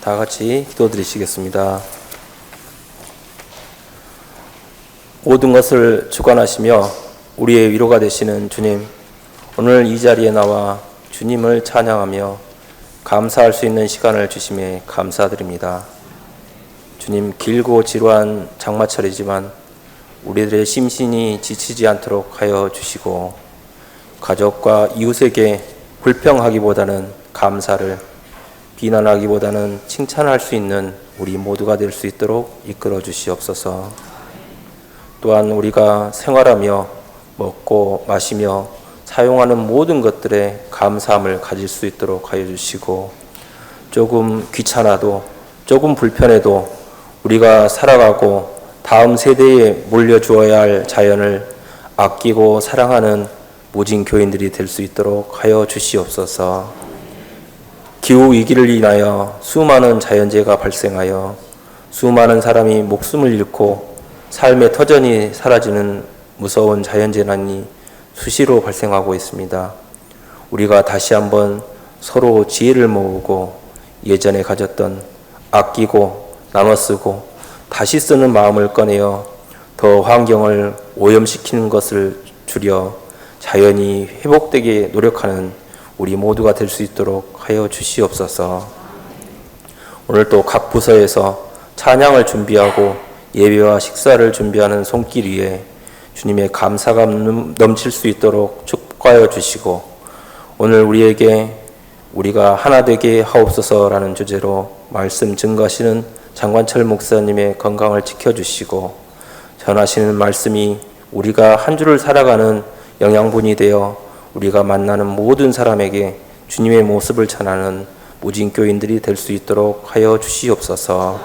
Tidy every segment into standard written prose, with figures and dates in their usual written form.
다 같이 기도드리시겠습니다. 모든 것을 주관하시며 우리의 위로가 되시는 주님, 오늘 이 자리에 나와 주님을 찬양하며 감사할 수 있는 시간을 주심에 감사드립니다. 주님, 길고 지루한 장마철이지만 우리들의 심신이 지치지 않도록 하여 주시고, 가족과 이웃에게 불평하기보다는 감사를, 비난하기보다는 칭찬할 수 있는 우리 모두가 될 수 있도록 이끌어 주시옵소서. 또한 우리가 생활하며 먹고 마시며 사용하는 모든 것들에 감사함을 가질 수 있도록 하여 주시고, 조금 귀찮아도 조금 불편해도 우리가 살아가고 다음 세대에 물려주어야 할 자연을 아끼고 사랑하는 모진 교인들이 될 수 있도록 하여 주시옵소서. 기후위기를 인하여 수많은 자연재해가 발생하여 수많은 사람이 목숨을 잃고 삶의 터전이 사라지는 무서운 자연재난이 수시로 발생하고 있습니다. 우리가 다시 한번 서로 지혜를 모으고 예전에 가졌던 아끼고 나눠 쓰고 다시 쓰는 마음을 꺼내어 더 환경을 오염시키는 것을 줄여 자연이 회복되게 노력하는 우리 모두가 될 수 있도록 하여 주시옵소서. 오늘 또 각 부서에서 찬양을 준비하고 예배와 식사를 준비하는 손길 위에 주님의 감사가 넘칠 수 있도록 축복하여 주시고, 오늘 우리에게 우리가 하나 되게 하옵소서라는 주제로 말씀 증거하시는 장관철 목사님의 건강을 지켜주시고, 전하시는 말씀이 우리가 한 주를 살아가는 영양분이 되어 우리가 만나는 모든 사람에게 주님의 모습을 전하는 모진 교인들이 될 수 있도록 하여 주시옵소서.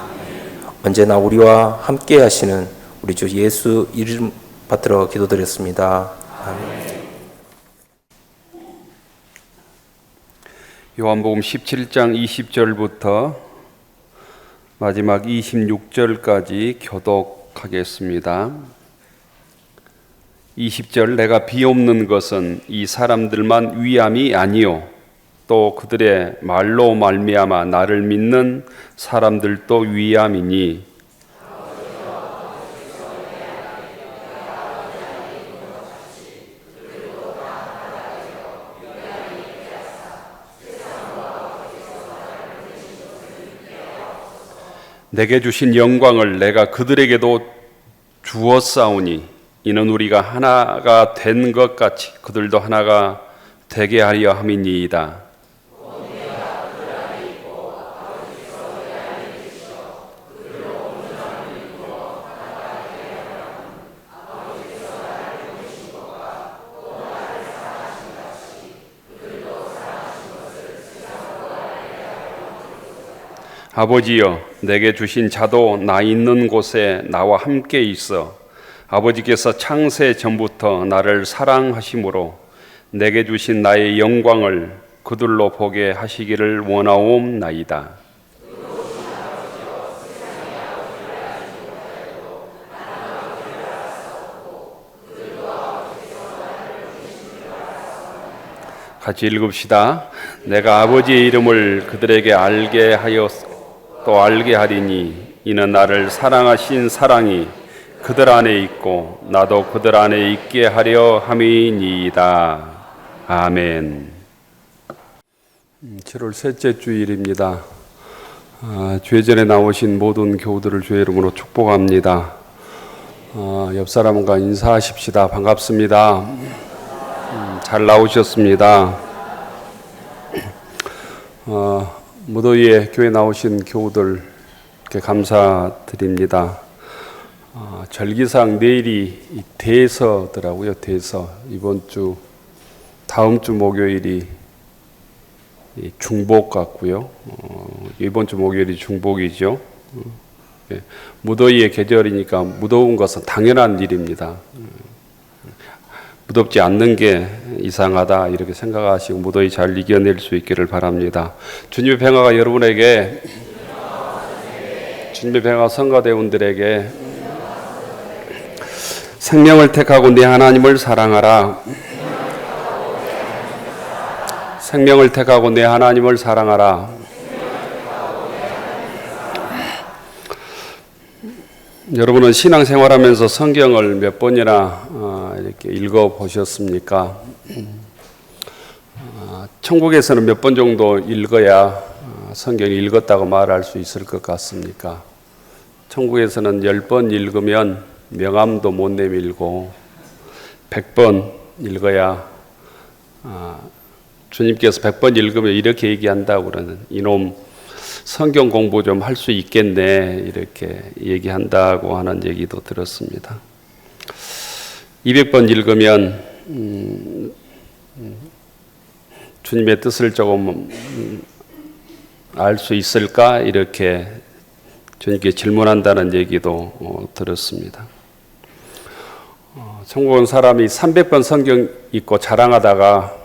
언제나 우리와 함께 하시는 우리 주 예수 이름 받들어 기도드렸습니다. 아멘. 요한복음 17장 20절부터 마지막 26절까지 교독하겠습니다. 20절, 내가 비옵는 것은 이 사람들만 위함이 아니요 또 그들의 말로 말미암아 나를 믿는 사람들도 위함이니, 내게 주신 영광을 내가 그들에게도 주었사오니 이는 우리가 하나가 된 것 같이 그들도 하나가 되게 하려 함이니이다. 아버지여, 내게 주신 자도 나 있는 곳에 나와 함께 있어 아버지께서 창세 전부터 나를 사랑하심으로 내게 주신 나의 영광을 그들로 보게 하시기를 원하옵나이다. 같이 읽읍시다. 내가 아버지의 이름을 그들에게 알게 하여 또 알게 하리니 이는 나를 사랑하신 사랑이 그들 안에 있고 나도 그들 안에 있게 하려 함이니이다. 아멘. 7월 셋째 주일입니다. 주회 전에 나오신 모든 교우들을 주의 이름으로 축복합니다. 옆 사람과 인사하십시다. 반갑습니다. 잘 나오셨습니다. 무더위에 교회 나오신 교우들께 감사드립니다. 절기상 내일이 대서더라고요. 대서. 다음 주 목요일이 중복 같고요. 이번 주 목요일이 중복이죠. 무더위의 계절이니까 무더운 것은 당연한 일입니다. 무덥지 않는 게 이상하다 이렇게 생각하시고 무더위 잘 이겨낼 수 있기를 바랍니다. 주님의 평화가 여러분에게, 주님의 평화가 성가대원들에게 생명을 택하고 내 하나님을 사랑하라. 생명을 택하고 내 하나님을 사랑하라. 여러분은 신앙생활하면서 성경을 몇 번이나 이렇게 읽어 보셨습니까? 천국에서는 몇 번 정도 읽어야 성경을 읽었다고 말할 수 있을 것 같습니까? 천국에서는 10번 읽으면 명함도 못 내밀고 100번 읽어야 주님께서 100번 읽으면 이렇게 얘기한다고 그러는, 이놈 성경 공부 좀 할 수 있겠네, 이렇게 얘기한다고 하는 얘기도 들었습니다. 200번 읽으면 주님의 뜻을 조금 알 수 있을까, 이렇게 주님께 질문한다는 얘기도 들었습니다. 천국 온 사람이 300번 성경 읽고 자랑하다가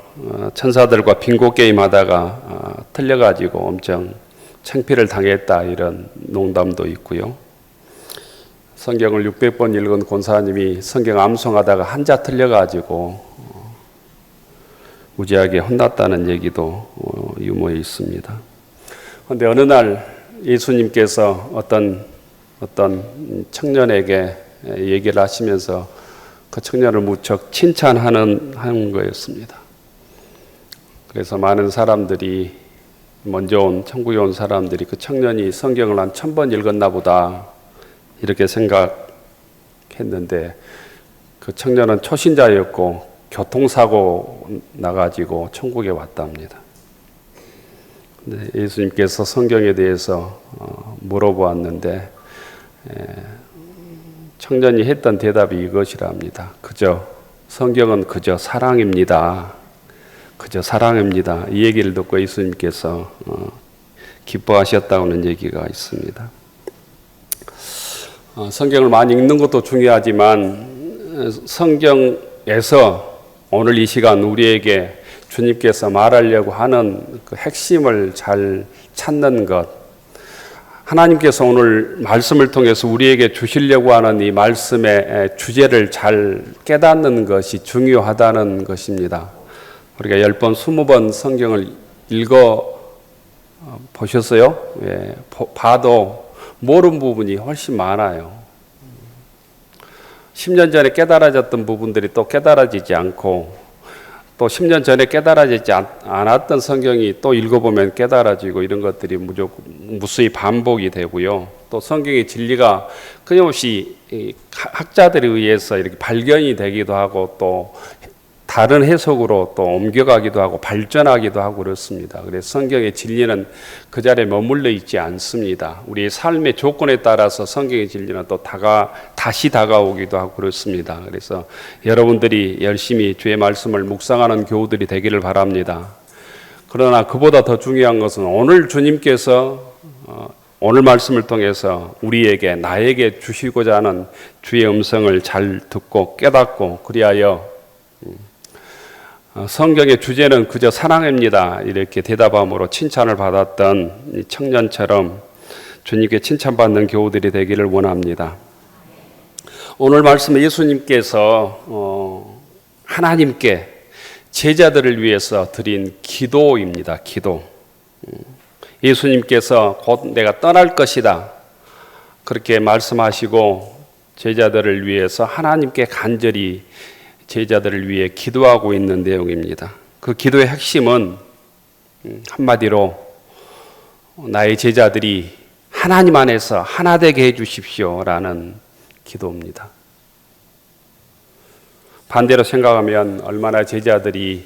천사들과 빙고 게임 하다가 틀려가지고 엄청 창피를 당했다, 이런 농담도 있고요. 성경을 600번 읽은 권사님이 성경 암송하다가 한자 틀려가지고 무지하게 혼났다는 얘기도 유머에 있습니다. 그런데 어느 날 예수님께서 어떤 청년에게 얘기를 하시면서 그 청년을 무척 칭찬하는 거였습니다. 그래서 많은 사람들이, 먼저 온 천국에 온 사람들이 그 청년이 성경을 한 1000번 읽었나 보다, 이렇게 생각했는데 그 청년은 초신자였고 교통사고 나가지고 천국에 왔답니다. 근데 예수님께서 성경에 대해서 물어보았는데 청년이 했던 대답이 이것이랍니다. 성경은 그저 사랑입니다. 그저 사랑입니다. 이 얘기를 듣고 예수님께서 기뻐하셨다는 얘기가 있습니다. 성경을 많이 읽는 것도 중요하지만 성경에서 오늘 이 시간 우리에게 주님께서 말하려고 하는 그 핵심을 잘 찾는 것, 하나님께서 오늘 말씀을 통해서 우리에게 주시려고 하는 이 말씀의 주제를 잘 깨닫는 것이 중요하다는 것입니다. 우리가 10번, 20번 성경을 읽어 보셨어요? 예, 봐도 모르는 부분이 훨씬 많아요. 10년 전에 깨달아졌던 부분들이 또 깨달아지지 않고, 또 10년 전에 깨달아지지 않았던 성경이 또 읽어보면 깨달아지고, 이런 것들이 무수히 반복이 되고요. 또 성경의 진리가 끊임없이 학자들에 의해서 이렇게 발견이 되기도 하고, 또 다른 해석으로 또 옮겨가기도 하고 발전하기도 하고 그렇습니다. 그래서 성경의 진리는 그 자리에 머물러 있지 않습니다. 우리의 삶의 조건에 따라서 성경의 진리는 또 다시 다가오기도 하고 그렇습니다. 그래서 여러분들이 열심히 주의 말씀을 묵상하는 교우들이 되기를 바랍니다. 그러나 그보다 더 중요한 것은 오늘 주님께서 오늘 말씀을 통해서 나에게 주시고자 하는 주의 음성을 잘 듣고 깨닫고, 그리하여 성경의 주제는 그저 사랑입니다, 이렇게 대답함으로 칭찬을 받았던 이 청년처럼 주님께 칭찬받는 교우들이 되기를 원합니다. 오늘 말씀 예수님께서 하나님께 제자들을 위해서 드린 기도입니다. 기도. 예수님께서 곧 내가 떠날 것이다, 그렇게 말씀하시고 제자들을 위해서 하나님께 간절히 제자들을 위해 기도하고 있는 내용입니다. 그 기도의 핵심은 한마디로 나의 제자들이 하나님 안에서 하나 되게 해주십시오라는 기도입니다. 반대로 생각하면 얼마나 제자들이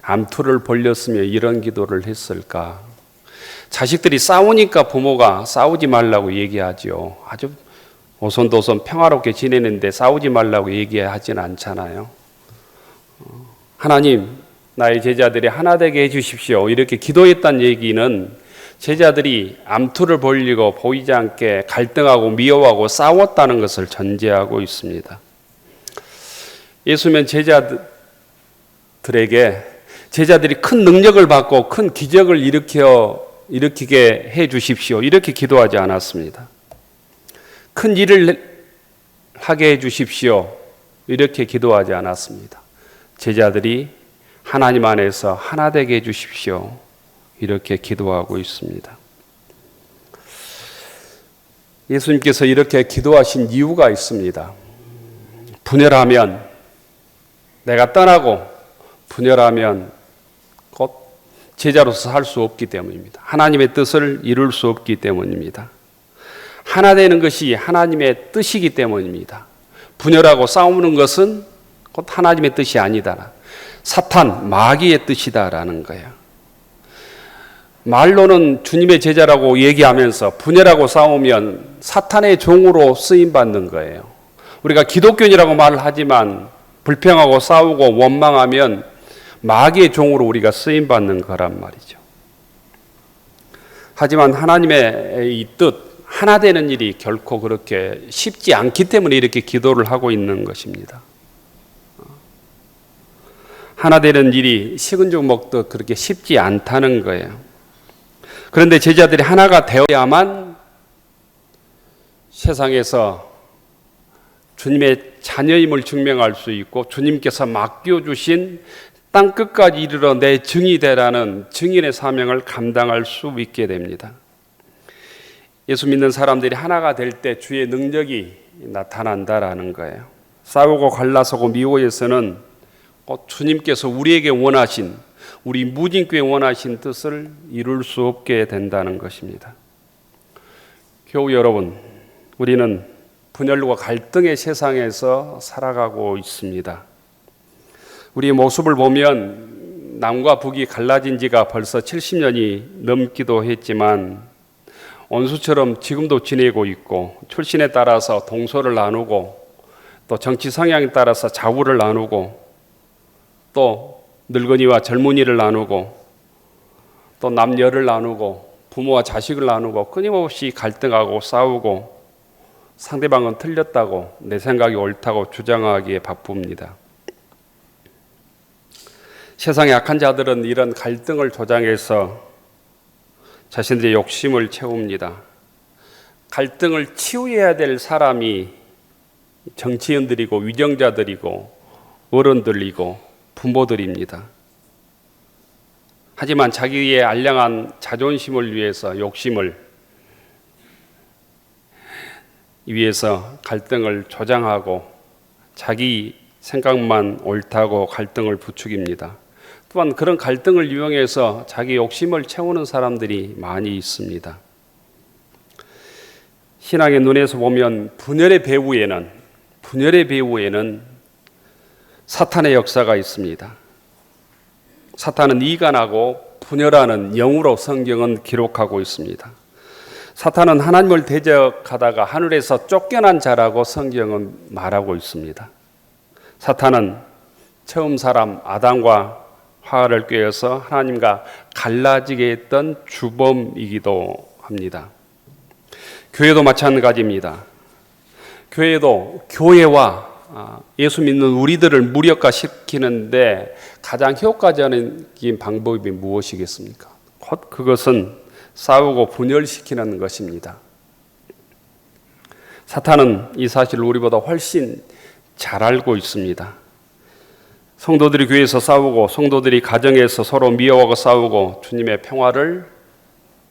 암투를 벌렸으며 이런 기도를 했을까. 자식들이 싸우니까 부모가 싸우지 말라고 얘기하죠. 아주 오손도손 평화롭게 지내는데 싸우지 말라고 얘기하지는 않잖아요. 하나님, 나의 제자들이 하나 되게 해주십시오, 이렇게 기도했다는 얘기는 제자들이 암투를 벌리고 보이지 않게 갈등하고 미워하고 싸웠다는 것을 전제하고 있습니다. 예수님은 제자들이 큰 능력을 받고 큰 기적을 일으키게 해 주십시오, 이렇게 기도하지 않았습니다. 큰 일을 하게 해 주십시오, 이렇게 기도하지 않았습니다. 제자들이 하나님 안에서 하나 되게 해 주십시오, 이렇게 기도하고 있습니다. 예수님께서 이렇게 기도하신 이유가 있습니다. 분열하면, 내가 떠나고 분열하면 곧 제자로서 살 수 없기 때문입니다. 하나님의 뜻을 이룰 수 없기 때문입니다. 하나 되는 것이 하나님의 뜻이기 때문입니다. 분열하고 싸우는 것은 곧 하나님의 뜻이 아니다. 사탄, 마귀의 뜻이다라는 거예요. 말로는 주님의 제자라고 얘기하면서 분열하고 싸우면 사탄의 종으로 쓰임받는 거예요. 우리가 기독교인이라고 말을 하지만 불평하고 싸우고 원망하면 마귀의 종으로 우리가 쓰임받는 거란 말이죠. 하지만 하나님의 이 뜻, 하나 되는 일이 결코 그렇게 쉽지 않기 때문에 이렇게 기도를 하고 있는 것입니다. 하나 되는 일이 식은 죽 먹듯 그렇게 쉽지 않다는 거예요. 그런데 제자들이 하나가 되어야만 세상에서 주님의 자녀임을 증명할 수 있고 주님께서 맡겨주신 땅 끝까지 이르러 내 증이 되라는 증인의 사명을 감당할 수 있게 됩니다. 예수 믿는 사람들이 하나가 될 때 주의 능력이 나타난다라는 거예요. 싸우고 갈라서고 미워해서는 곧 주님께서 우리에게 원하신, 우리 무진교에 원하신 뜻을 이룰 수 없게 된다는 것입니다. 교우 여러분, 우리는 분열과 갈등의 세상에서 살아가고 있습니다. 우리의 모습을 보면 남과 북이 갈라진 지가 벌써 70년이 넘기도 했지만 원수처럼 지금도 지내고 있고 출신에 따라서 동서를 나누고 또 정치 성향에 따라서 좌우를 나누고 또 늙은이와 젊은이를 나누고 또 남녀를 나누고 부모와 자식을 나누고 끊임없이 갈등하고 싸우고 상대방은 틀렸다고 내 생각이 옳다고 주장하기에 바쁩니다. 세상의 악한 자들은 이런 갈등을 조장해서 자신들의 욕심을 채웁니다. 갈등을 치유해야 될 사람이 정치인들이고 위정자들이고 어른들이고 부모들입니다. 하지만 자기의 알량한 자존심을 위해서 욕심을 위해서 갈등을 조장하고 자기 생각만 옳다고 갈등을 부추깁니다. 또한 그런 갈등을 이용해서 자기 욕심을 채우는 사람들이 많이 있습니다. 신앙의 눈에서 보면 분열의 배후에는 사탄의 역사가 있습니다. 사탄은 이간하고 분열하는 영으로 성경은 기록하고 있습니다. 사탄은 하나님을 대적하다가 하늘에서 쫓겨난 자라고 성경은 말하고 있습니다. 사탄은 처음 사람 아담과 화를 꾀어서 하나님과 갈라지게 했던 주범이기도 합니다. 교회도 마찬가지입니다. 교회와 예수 믿는 우리들을 무력화시키는데 가장 효과적인 방법이 무엇이겠습니까? 곧 그것은 싸우고 분열시키는 것입니다. 사탄은 이 사실을 우리보다 훨씬 잘 알고 있습니다. 성도들이 교회에서 싸우고 성도들이 가정에서 서로 미워하고 싸우고 주님의 평화를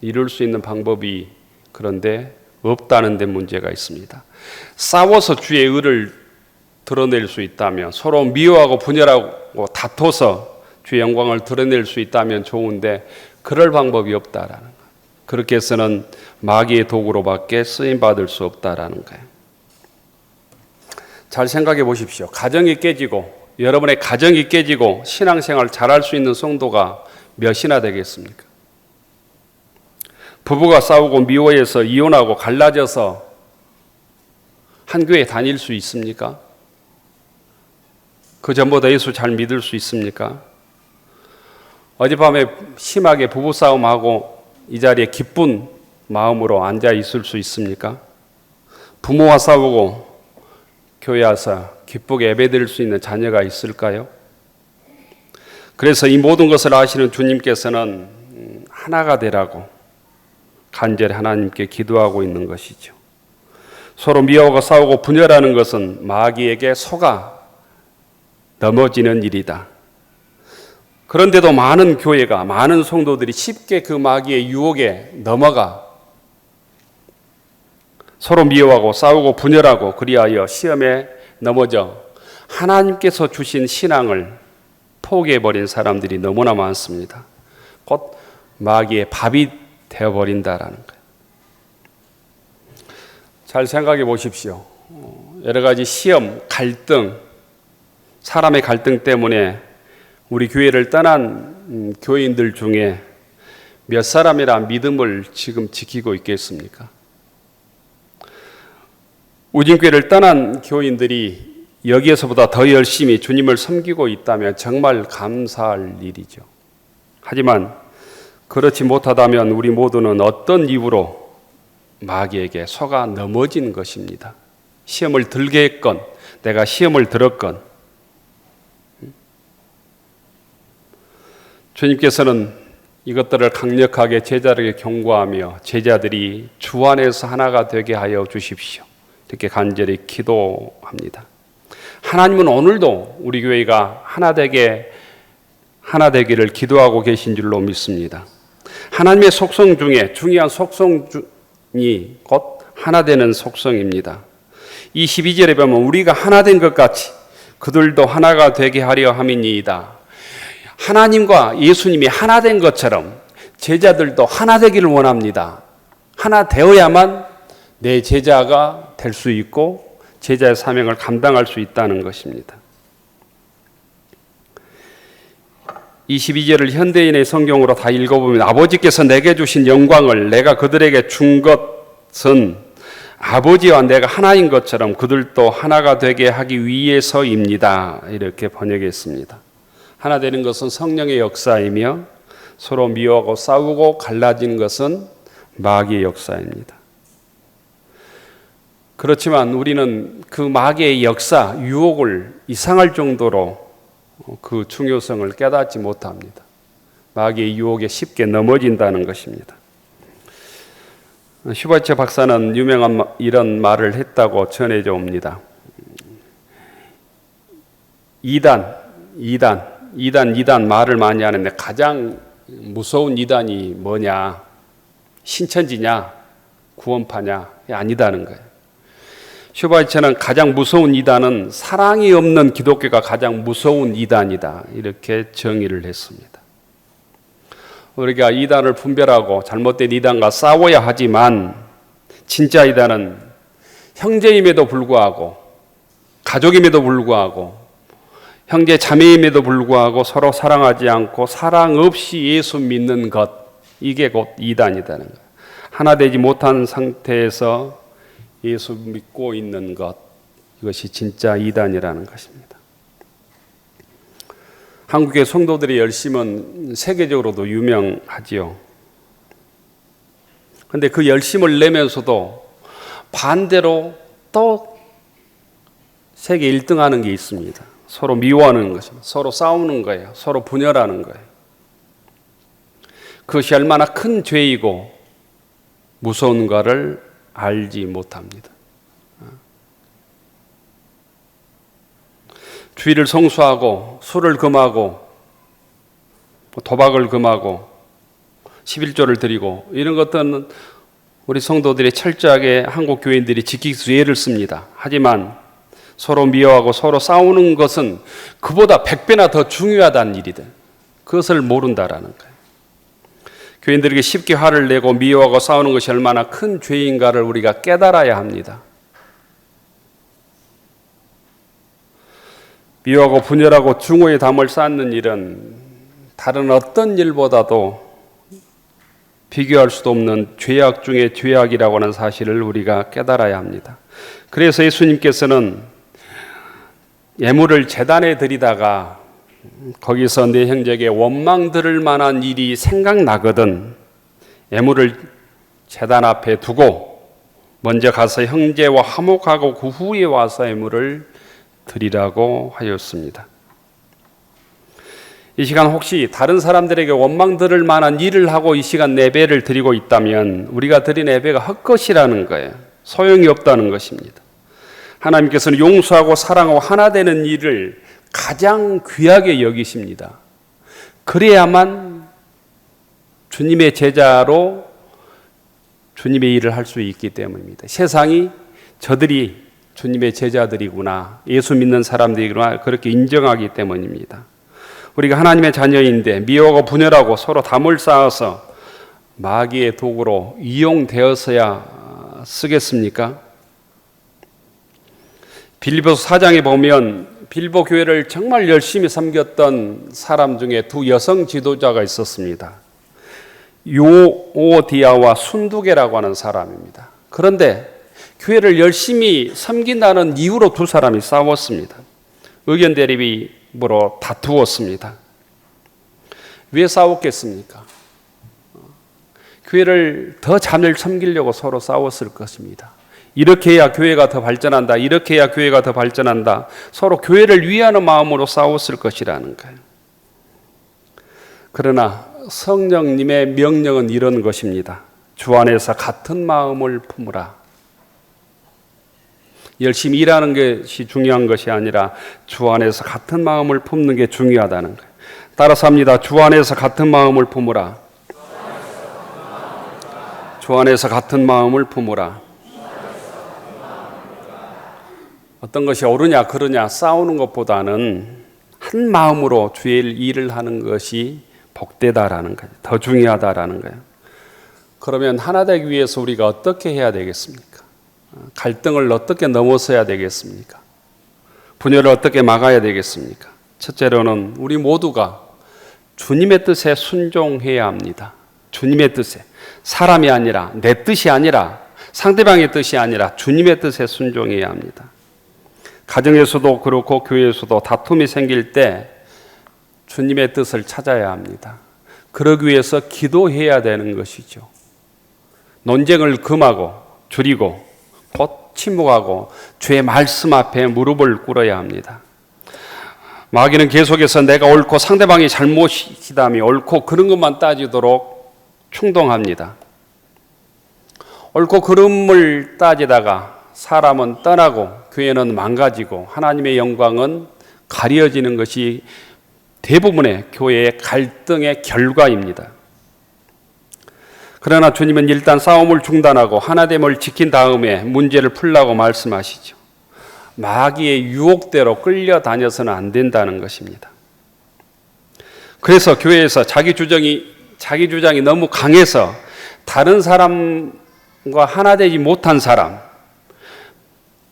이룰 수 있는 방법이 그런데 없다는 데 문제가 있습니다. 싸워서 주의 의를 드러낼 수 있다면, 서로 미워하고 분열하고 다퉈서 주의 영광을 드러낼 수 있다면 좋은데 그럴 방법이 없다라는 거예요. 그렇게 해서는 마귀의 도구로밖에 쓰임받을 수 없다라는 거예요. 잘 생각해 보십시오. 가정이 깨지고 여러분의 가정이 깨지고 신앙생활 잘할 수 있는 성도가 몇이나 되겠습니까? 부부가 싸우고 미워해서 이혼하고 갈라져서 한 교회 다닐 수 있습니까? 그 전보다 예수 잘 믿을 수 있습니까? 어젯밤에 심하게 부부싸움하고 이 자리에 기쁜 마음으로 앉아 있을 수 있습니까? 부모와 싸우고 교회 와서 기쁘게 예배드릴 수 있는 자녀가 있을까요? 그래서 이 모든 것을 아시는 주님께서는 하나가 되라고 간절히 하나님께 기도하고 있는 것이죠. 서로 미워하고 싸우고 분열하는 것은 마귀에게 속아 넘어지는 일이다. 그런데도 많은 교회가, 많은 성도들이 쉽게 그 마귀의 유혹에 넘어가 서로 미워하고 싸우고 분열하고 그리하여 시험에 넘어져 하나님께서 주신 신앙을 포기해버린 사람들이 너무나 많습니다. 곧 마귀의 밥이 되어버린다라는 거예요. 잘 생각해 보십시오. 여러 가지 시험, 갈등, 사람의 갈등 때문에 우리 교회를 떠난 교인들 중에 몇 사람이라 믿음을 지금 지키고 있겠습니까? 우진교회를 떠난 교인들이 여기에서보다 더 열심히 주님을 섬기고 있다면 정말 감사할 일이죠. 하지만 그렇지 못하다면 우리 모두는 어떤 이유로 마귀에게 속아 넘어진 것입니다. 시험을 들게 했건 내가 시험을 들었건 주님께서는 이것들을 강력하게 제자들에게 경고하며 제자들이 주 안에서 하나가 되게 하여 주십시오. 이렇게 간절히 기도합니다. 하나님은 오늘도 우리 교회가 하나 되기를 기도하고 계신 줄로 믿습니다. 하나님의 속성 중에 중요한 속성이 곧 하나 되는 속성입니다. 이 12절에 보면 우리가 하나 된 것 같이 그들도 하나가 되게 하려 함이니이다. 하나님과 예수님이 하나 된 것처럼 제자들도 하나 되기를 원합니다. 하나 되어야만 내 제자가 될 수 있고 제자의 사명을 감당할 수 있다는 것입니다. 22절을 현대인의 성경으로 다 읽어보면 아버지께서 내게 주신 영광을 내가 그들에게 준 것은 아버지와 내가 하나인 것처럼 그들도 하나가 되게 하기 위해서입니다. 이렇게 번역했습니다. 하나 되는 것은 성령의 역사이며 서로 미워하고 싸우고 갈라진 것은 마귀의 역사입니다. 그렇지만 우리는 그 마귀의 역사, 유혹을 이상할 정도로 그 중요성을 깨닫지 못합니다. 마귀의 유혹에 쉽게 넘어진다는 것입니다. 슈바처 박사는 유명한 이런 말을 했다고 전해져 옵니다. 이단 말을 많이 하는데 가장 무서운 이단이 뭐냐? 신천지냐? 구원파냐? 아니다는 거예요. 슈바처는 가장 무서운 이단은 사랑이 없는 기독교가 가장 무서운 이단이다. 이렇게 정의를 했습니다. 우리가 이단을 분별하고 잘못된 이단과 싸워야 하지만 진짜 이단은 형제임에도 불구하고 가족임에도 불구하고 형제 자매임에도 불구하고 서로 사랑하지 않고 사랑 없이 예수 믿는 것, 이게 곧 이단이라는 거예요. 하나 되지 못한 상태에서 예수 믿고 있는 것, 이것이 진짜 이단이라는 것입니다. 한국의 성도들의 열심은 세계적으로도 유명하지요. 그런데 그 열심을 내면서도 반대로 또 세계 1등 하는 게 있습니다. 서로 미워하는 것입니다. 서로 싸우는 거예요. 서로 분열하는 거예요. 그것이 얼마나 큰 죄이고 무서운가를 알지 못합니다. 주의를 성수하고 술을 금하고 도박을 금하고 11조를 드리고 이런 것들은 우리 성도들이 철저하게 한국 교인들이 지키기 위해서 예를 씁니다. 하지만 서로 미워하고 서로 싸우는 것은 그보다 100배나 더 중요하다는 일이다. 그것을 모른다라는 거예요. 교인들에게 쉽게 화를 내고 미워하고 싸우는 것이 얼마나 큰 죄인가를 우리가 깨달아야 합니다. 미워하고 분열하고 증오의 담을 쌓는 일은 다른 어떤 일보다도 비교할 수도 없는 죄악 중에 죄악이라고 하는 사실을 우리가 깨달아야 합니다. 그래서 예수님께서는 예물을 제단에 드리다가 거기서 내 형제에게 원망 들을 만한 일이 생각나거든 예물을 제단 앞에 두고 먼저 가서 형제와 화목하고 그 후에 와서 예물을 드리라고 하였습니다. 이 시간 혹시 다른 사람들에게 원망 들을 만한 일을 하고 이 시간 예배를 드리고 있다면 우리가 드린 예배가 헛것이라는 거예요. 소용이 없다는 것입니다. 하나님께서는 용서하고 사랑하고 하나 되는 일을 가장 귀하게 여기십니다. 그래야만 주님의 제자로 주님의 일을 할 수 있기 때문입니다. 세상이 저들이 주님의 제자들이구나, 예수 믿는 사람들이구나 그렇게 인정하기 때문입니다. 우리가 하나님의 자녀인데 미워하고 분열하고 서로 담을 쌓아서 마귀의 도구로 이용되어서야 쓰겠습니까? 빌립보서 4장에 보면 빌립보 교회를 정말 열심히 섬겼던 사람 중에 두 여성 지도자가 있었습니다. 요오디아와 순두계라고 하는 사람입니다. 그런데 교회를 열심히 섬긴다는 이유로 두 사람이 싸웠습니다. 의견 대립으로 다투었습니다. 왜 싸웠겠습니까? 교회를 더 잘 섬기려고 서로 싸웠을 것입니다. 이렇게 해야 교회가 더 발전한다. 이렇게 해야 교회가 더 발전한다. 서로 교회를 위하는 마음으로 싸웠을 것이라는 거예요. 그러나 성령님의 명령은 이런 것입니다. 주 안에서 같은 마음을 품으라. 열심히 일하는 것이 중요한 것이 아니라 주 안에서 같은 마음을 품는 게 중요하다는 거예요. 따라서 합니다. 주 안에서 같은 마음을 품으라. 주 안에서 같은 마음을 품으라. 어떤 것이 옳으냐 그르냐 싸우는 것보다는 한 마음으로 주의 일을 하는 것이 복되다라는 거예요. 더 중요하다라는 거예요. 그러면 하나 되기 위해서 우리가 어떻게 해야 되겠습니까? 갈등을 어떻게 넘어서야 되겠습니까? 분열을 어떻게 막아야 되겠습니까? 첫째로는 우리 모두가 주님의 뜻에 순종해야 합니다. 주님의 뜻에. 사람이 아니라 내 뜻이 아니라 상대방의 뜻이 아니라 주님의 뜻에 순종해야 합니다. 가정에서도 그렇고 교회에서도 다툼이 생길 때 주님의 뜻을 찾아야 합니다. 그러기 위해서 기도해야 되는 것이죠. 논쟁을 금하고 줄이고 곧 침묵하고 주의 말씀 앞에 무릎을 꿇어야 합니다. 마귀는 계속해서 내가 옳고 상대방이 잘못이다며 옳고 그런 것만 따지도록 충동합니다. 옳고 그름을 따지다가 사람은 떠나고 교회는 망가지고 하나님의 영광은 가려지는 것이 대부분의 교회의 갈등의 결과입니다. 그러나 주님은 일단 싸움을 중단하고 하나됨을 지킨 다음에 문제를 풀라고 말씀하시죠. 마귀의 유혹대로 끌려다녀서는 안 된다는 것입니다. 그래서 교회에서 자기 주장이 너무 강해서 다른 사람과 하나 되지 못한 사람,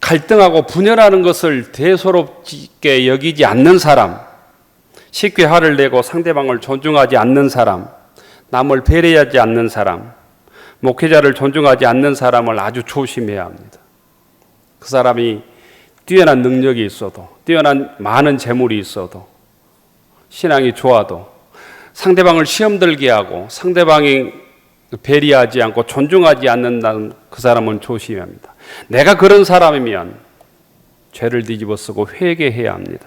갈등하고 분열하는 것을 대수롭게 여기지 않는 사람, 쉽게 화를 내고 상대방을 존중하지 않는 사람, 남을 배려하지 않는 사람, 목회자를 존중하지 않는 사람을 아주 조심해야 합니다. 그 사람이 뛰어난 능력이 있어도, 뛰어난 많은 재물이 있어도, 신앙이 좋아도 상대방을 시험 들게 하고 상대방이 배려하지 않고 존중하지 않는다는 그 사람은 조심해야 합니다. 내가 그런 사람이면 죄를 뒤집어 쓰고 회개해야 합니다.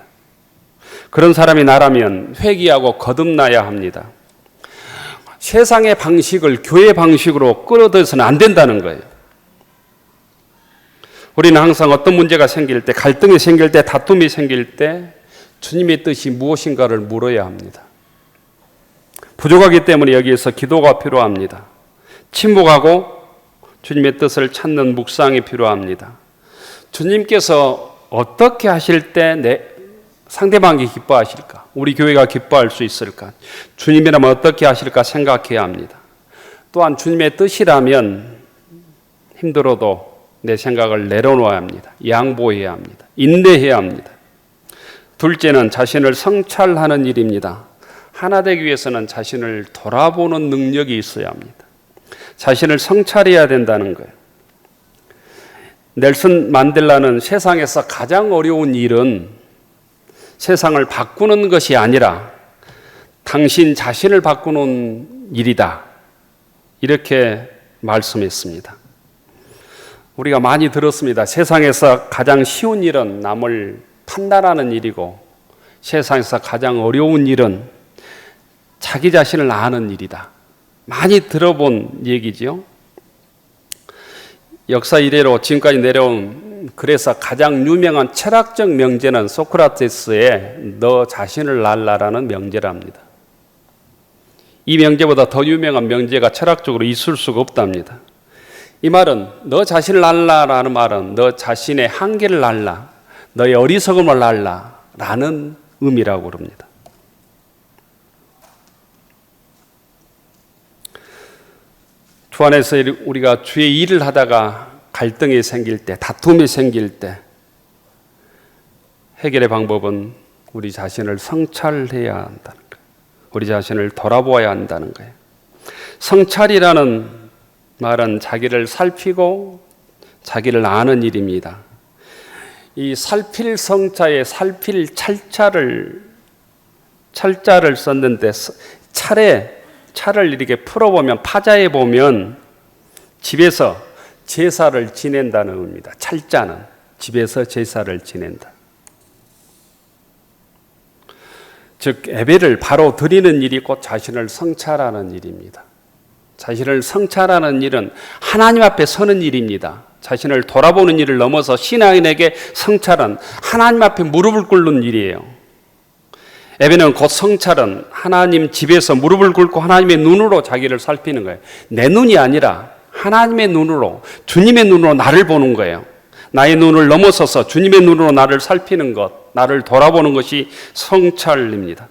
그런 사람이 나라면 회개하고 거듭나야 합니다. 세상의 방식을 교회 방식으로 끌어들여서는 안 된다는 거예요. 우리는 항상 어떤 문제가 생길 때, 갈등이 생길 때, 다툼이 생길 때 주님의 뜻이 무엇인가를 물어야 합니다. 부족하기 때문에 여기에서 기도가 필요합니다. 침묵하고 주님의 뜻을 찾는 묵상이 필요합니다. 주님께서 어떻게 하실 때 상대방이 기뻐하실까? 우리 교회가 기뻐할 수 있을까? 주님이라면 어떻게 하실까 생각해야 합니다. 또한 주님의 뜻이라면 힘들어도 내 생각을 내려놓아야 합니다. 양보해야 합니다. 인내해야 합니다. 둘째는 자신을 성찰하는 일입니다. 하나 되기 위해서는 자신을 돌아보는 능력이 있어야 합니다. 자신을 성찰해야 된다는 거예요. 넬슨 만델라는 세상에서 가장 어려운 일은 세상을 바꾸는 것이 아니라 당신 자신을 바꾸는 일이다. 이렇게 말씀했습니다. 우리가 많이 들었습니다. 세상에서 가장 쉬운 일은 남을 판단하는 일이고 세상에서 가장 어려운 일은 자기 자신을 아는 일이다. 많이 들어본 얘기지요. 역사 이래로 지금까지 내려온 그래서 가장 유명한 철학적 명제는 소크라테스의 너 자신을 알라라는 명제랍니다. 이 명제보다 더 유명한 명제가 철학적으로 있을 수가 없답니다. 이 말은 너 자신을 알라라는 말은 너 자신의 한계를 알라, 너의 어리석음을 알라라는 의미라고 그럽니다. 주 안에서 우리가 주의 일을 하다가 갈등이 생길 때, 다툼이 생길 때 해결의 방법은 우리 자신을 성찰해야 한다는 거예요. 우리 자신을 돌아보아야 한다는 거예요. 성찰이라는 말은 자기를 살피고 자기를 아는 일입니다. 이 살필 성자에 살필 찰자를 썼는데 차를 이렇게 풀어보면 파자해 보면 집에서 제사를 지낸다는 의미입니다. 찰자는 집에서 제사를 지낸다. 즉 예배를 바로 드리는 일이 곧 자신을 성찰하는 일입니다. 자신을 성찰하는 일은 하나님 앞에 서는 일입니다. 자신을 돌아보는 일을 넘어서 신앙인에게 성찰은 하나님 앞에 무릎을 꿇는 일이에요. 예배는 곧 성찰은 하나님 집에서 무릎을 꿇고 하나님의 눈으로 자기를 살피는 거예요. 내 눈이 아니라 하나님의 눈으로, 주님의 눈으로 나를 보는 거예요. 나의 눈을 넘어서서 주님의 눈으로 나를 살피는 것, 나를 돌아보는 것이 성찰입니다.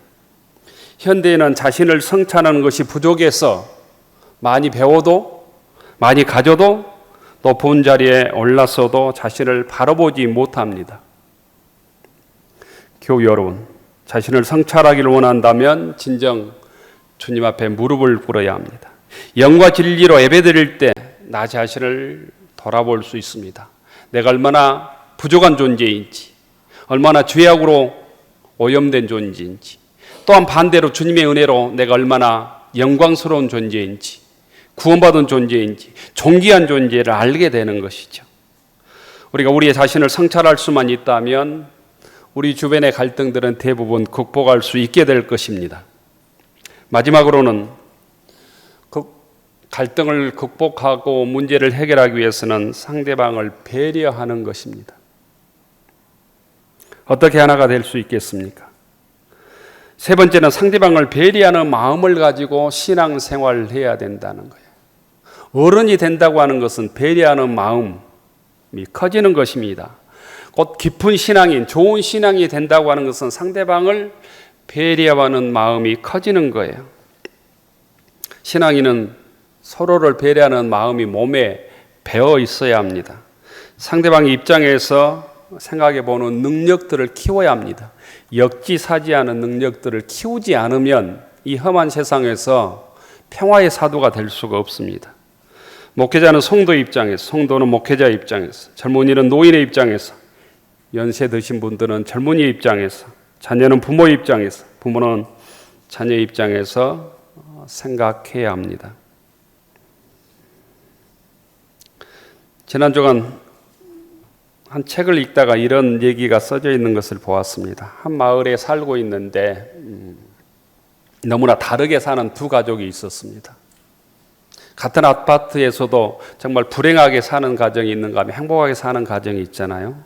현대에는 자신을 성찰하는 것이 부족해서 많이 배워도, 많이 가져도, 높은 자리에 올라서도 자신을 바라보지 못합니다. 교우 여러분, 자신을 성찰하기를 원한다면 진정 주님 앞에 무릎을 꿇어야 합니다. 영과 진리로 예배드릴 때 나 자신을 돌아볼 수 있습니다. 내가 얼마나 부족한 존재인지, 얼마나 죄악으로 오염된 존재인지, 또한 반대로 주님의 은혜로 내가 얼마나 영광스러운 존재인지, 구원받은 존재인지, 존귀한 존재를 알게 되는 것이죠. 우리가 우리의 자신을 성찰할 수만 있다면 우리 주변의 갈등들은 대부분 극복할 수 있게 될 것입니다. 마지막으로는 갈등을 극복하고 문제를 해결하기 위해서는 상대방을 배려하는 것입니다. 어떻게 하나가 될 수 있겠습니까? 세 번째는 상대방을 배려하는 마음을 가지고 신앙생활을 해야 된다는 거예요. 어른이 된다고 하는 것은 배려하는 마음이 커지는 것입니다. 곧 깊은 신앙인, 좋은 신앙이 된다고 하는 것은 상대방을 배려하는 마음이 커지는 거예요. 신앙인은 서로를 배려하는 마음이 몸에 배어 있어야 합니다. 상대방의 입장에서 생각해 보는 능력들을 키워야 합니다. 역지사지하는 능력들을 키우지 않으면 이 험한 세상에서 평화의 사도가 될 수가 없습니다. 목회자는 성도 입장에서, 성도는 목회자 입장에서, 젊은이는 노인의 입장에서, 연세 드신 분들은 젊은이의 입장에서, 자녀는 부모의 입장에서, 부모는 자녀의 입장에서 생각해야 합니다. 지난 주간 한 책을 읽다가 이런 얘기가 써져 있는 것을 보았습니다. 한 마을에 살고 있는데 너무나 다르게 사는 두 가족이 있었습니다. 같은 아파트에서도 정말 불행하게 사는 가정이 있는가 하면 행복하게 사는 가정이 있잖아요.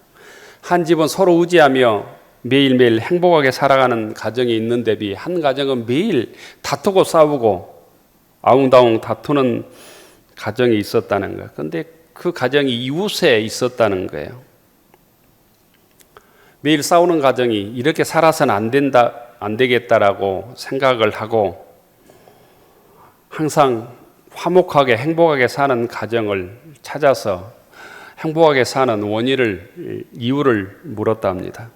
한 집은 서로 의지하며 매일매일 행복하게 살아가는 가정이 있는 대비 한 가정은 매일 다투고 싸우고 아웅다웅 다투는 가정이 있었다는 거예요. 그런데 그 가정이 이웃에 있었다는 거예요. 매일 싸우는 가정이 이렇게 살아서는 안 되겠다라고 생각을 하고 항상 화목하게 행복하게 사는 가정을 찾아서 행복하게 사는 이유를 물었다 합니다.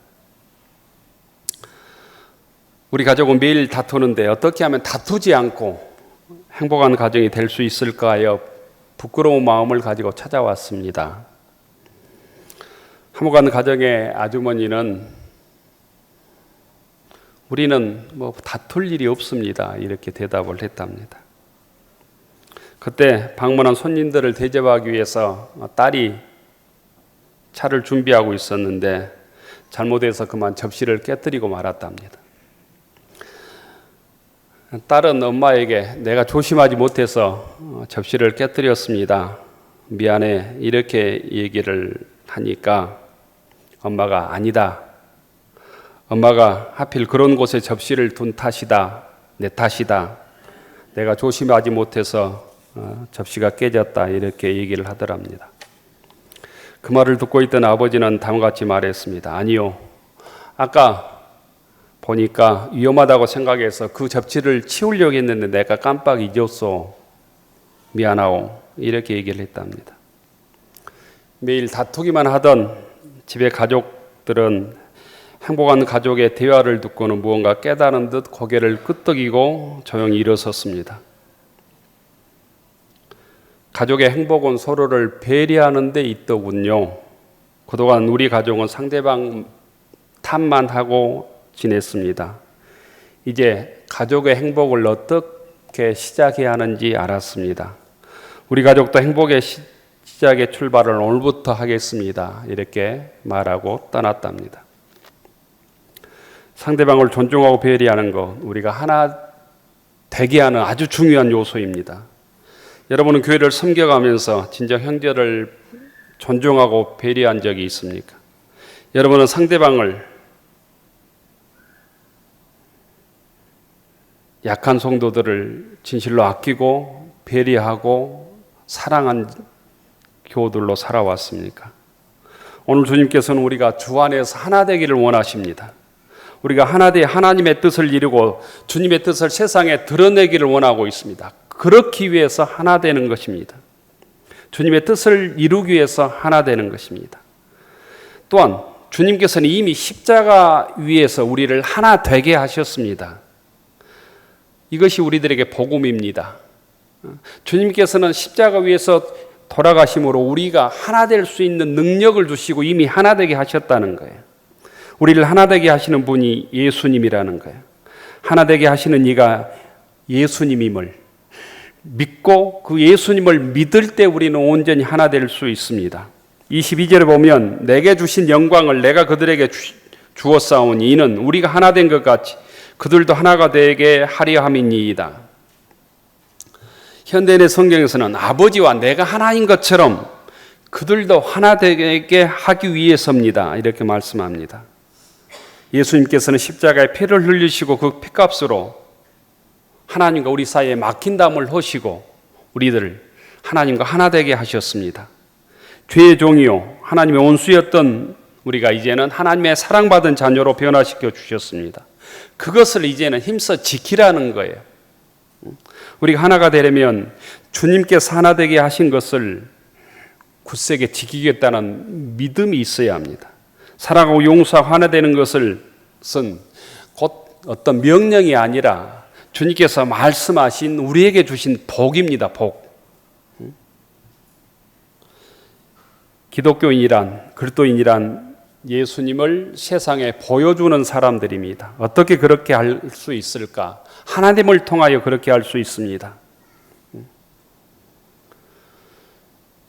우리 가족은 매일 다투는데 어떻게 하면 다투지 않고 행복한 가정이 될 수 있을까요? 부끄러운 마음을 가지고 찾아왔습니다. 화목한 가정의 아주머니는 우리는 다툴 일이 없습니다. 이렇게 대답을 했답니다. 그때 방문한 손님들을 대접하기 위해서 딸이 차를 준비하고 있었는데 잘못해서 그만 접시를 깨뜨리고 말았답니다. 딸은 엄마에게 내가 조심하지 못해서 접시를 깨뜨렸습니다. 미안해. 이렇게 얘기를 하니까 엄마가 아니다. 엄마가 하필 그런 곳에 접시를 둔 탓이다. 내 탓이다. 내가 조심하지 못해서 접시가 깨졌다 이렇게 얘기를 하더랍니다. 그 말을 듣고 있던 아버지는 다음과 같이 말했습니다. 아니요. 아까 보니까 위험하다고 생각해서 그 접시를 치우려고 했는데 내가 깜빡 잊었어. 미안하오. 이렇게 얘기를 했답니다. 매일 다투기만 하던 집의 가족들은 행복한 가족의 대화를 듣고는 무언가 깨달은 듯 고개를 끄덕이고 조용히 일어섰습니다. 가족의 행복은 서로를 배려하는 데 있더군요. 그동안 우리 가족은 상대방 탓만 하고 지냈습니다. 이제 가족의 행복을 어떻게 시작해야 하는지 알았습니다. 우리 가족도 행복의 시작의 출발을 오늘부터 하겠습니다. 이렇게 말하고 떠났답니다. 상대방을 존중하고 배려하는 것, 우리가 하나 되게 하는 아주 중요한 요소입니다. 여러분은 교회를 섬겨가면서 진정 형제를 존중하고 배려한 적이 있습니까? 여러분은 상대방을 약한 성도들을 진실로 아끼고 배려하고 사랑한 교우들로 살아왔습니까? 오늘 주님께서는 우리가 주 안에서 하나 되기를 원하십니다. 우리가 하나 되어 하나님의 뜻을 이루고 주님의 뜻을 세상에 드러내기를 원하고 있습니다. 그렇기 위해서 하나 되는 것입니다. 주님의 뜻을 이루기 위해서 하나 되는 것입니다. 또한 주님께서는 이미 십자가 위에서 우리를 하나 되게 하셨습니다. 이것이 우리들에게 복음입니다. 주님께서는 십자가 위에서 돌아가심으로 우리가 하나 될 수 있는 능력을 주시고 이미 하나 되게 하셨다는 거예요. 우리를 하나 되게 하시는 분이 예수님이라는 거예요. 하나 되게 하시는 이가 예수님임을 믿고 그 예수님을 믿을 때 우리는 온전히 하나 될 수 있습니다. 22절에 보면 내게 주신 영광을 내가 그들에게 주었사오니 이는 우리가 하나 된 것 같이 그들도 하나가 되게 하려 함이니이다. 현대인의 성경에서는 아버지와 내가 하나인 것처럼 그들도 하나 되게 하기 위해서입니다. 이렇게 말씀합니다. 예수님께서는 십자가에 피를 흘리시고 그 피값으로 하나님과 우리 사이에 막힌 담을 허시고 우리들을 하나님과 하나 되게 하셨습니다. 죄의 종이요 하나님의 원수였던 우리가 이제는 하나님의 사랑받은 자녀로 변화시켜 주셨습니다. 그것을 이제는 힘써 지키라는 거예요. 우리가 하나가 되려면 주님께서 하나 되게 하신 것을 굳세게 지키겠다는 믿음이 있어야 합니다. 사랑하고 용서하고 하나 되는 것은 곧 어떤 명령이 아니라 주님께서 말씀하신 우리에게 주신 복입니다. 복. 기독교인이란 그리스도인이란 예수님을 세상에 보여주는 사람들입니다. 어떻게 그렇게 할 수 있을까? 하나님을 통하여 그렇게 할 수 있습니다.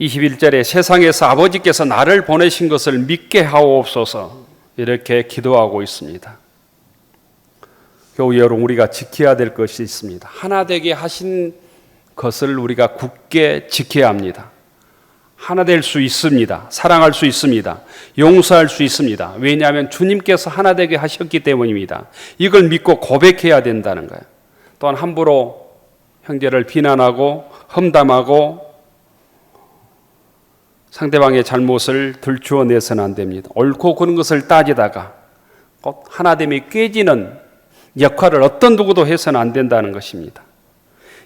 21절에 세상에서 아버지께서 나를 보내신 것을 믿게 하옵소서 이렇게 기도하고 있습니다. 교우 여러분, 우리가 지켜야 될 것이 있습니다. 하나 되게 하신 것을 우리가 굳게 지켜야 합니다. 하나 될 수 있습니다. 사랑할 수 있습니다. 용서할 수 있습니다. 왜냐하면 주님께서 하나 되게 하셨기 때문입니다. 이걸 믿고 고백해야 된다는 거예요. 또한 함부로 형제를 비난하고 험담하고 상대방의 잘못을 들추어내서는 안 됩니다. 옳고 그른 것을 따지다가 곧 하나됨이 깨지는 역할을 어떤 누구도 해서는 안 된다는 것입니다.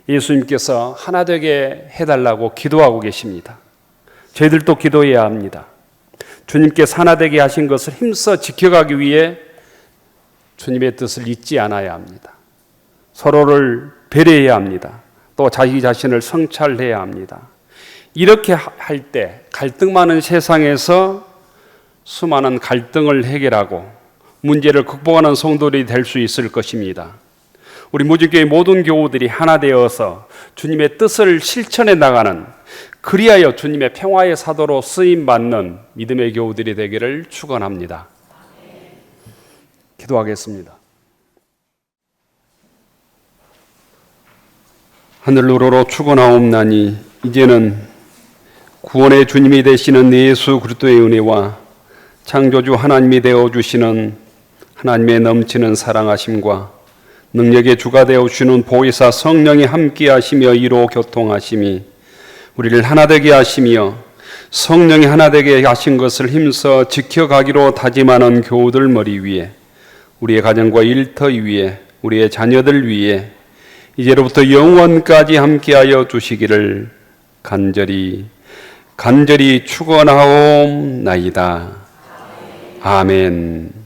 예수님께서 하나 되게 해달라고 기도하고 계십니다. 저희들도 기도해야 합니다. 주님께서 하나 되게 하신 것을 힘써 지켜가기 위해 주님의 뜻을 잊지 않아야 합니다. 서로를 배려해야 합니다. 또 자기 자신을 성찰해야 합니다. 이렇게 할 때 갈등 많은 세상에서 수많은 갈등을 해결하고 문제를 극복하는 성도들이 될 수 있을 것입니다. 우리 무진교회 모든 교우들이 하나 되어서 주님의 뜻을 실천해 나가는 그리하여 주님의 평화의 사도로 쓰임받는 믿음의 교우들이 되기를 축원합니다. 기도하겠습니다. 하늘로로 축원하옵나니 이제는 구원의 주님이 되시는 예수 그리스도의 은혜와 창조주 하나님이 되어주시는 하나님의 넘치는 사랑하심과 능력의 주가 되어 주시는 보혜사 성령이 함께 하시며 이로 교통하심이 우리를 하나 되게 하시며 성령이 하나 되게 하신 것을 힘써 지켜가기로 다짐하는 교우들 머리 위에 우리의 가정과 일터 위에 우리의 자녀들 위에 이제로부터 영원까지 함께하여 주시기를 간절히 축원하옵나이다. 아멘.